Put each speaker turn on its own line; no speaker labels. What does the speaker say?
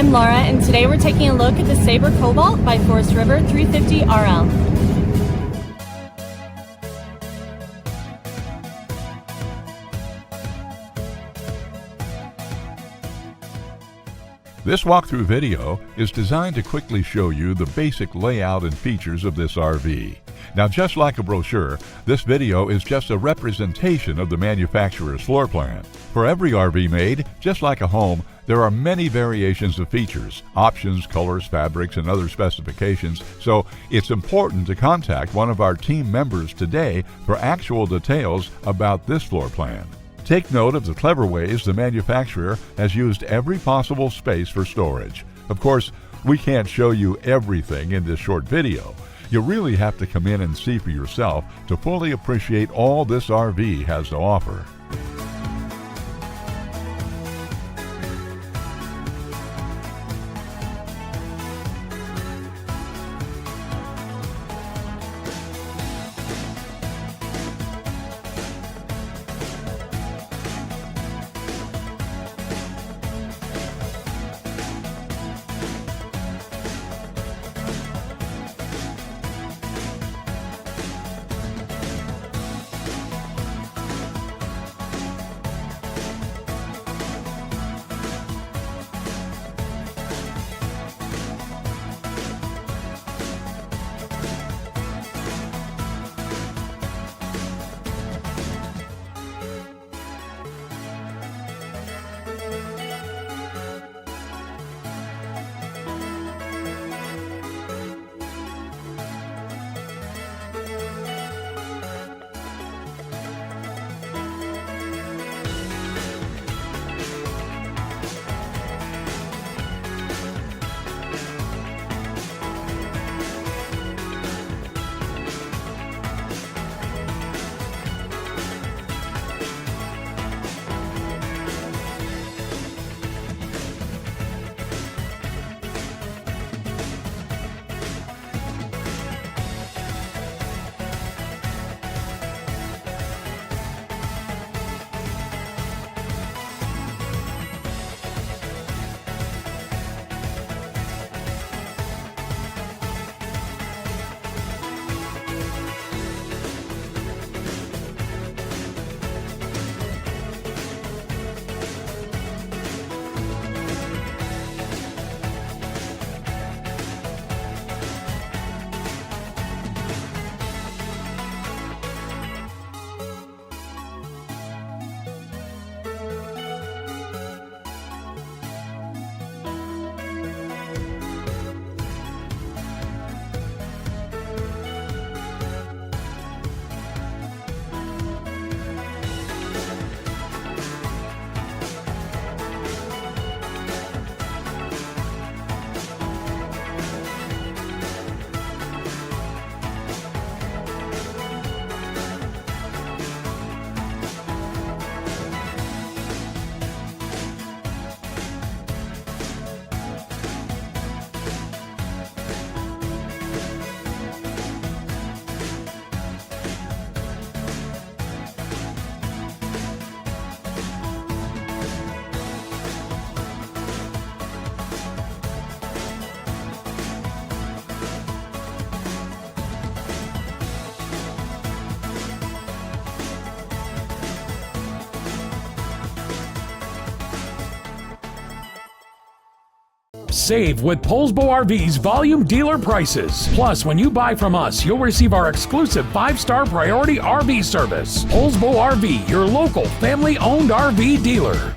I'm Laura, and today we're taking a look at the Sabre Cobalt by River 350RL.
This walkthrough video is designed to quickly show you the basic layout and features of this RV. Now, just like a brochure, this video is just a representation of the manufacturer's floor plan. For every RV made, just like a home, there are many variations of features, options, colors, fabrics, and other specifications, so it's important to contact one of our team members today for actual details about this floor plan. Take note of the clever ways the manufacturer has used every possible space for storage. Of course, we can't show you everything in this short video. You really have to come in and see for yourself to fully appreciate all this RV has to offer.
Save with Poulsbo RV's volume dealer prices. Plus, when you buy from us, you'll receive our exclusive 5-star priority RV service. Poulsbo RV, your local family-owned RV dealer.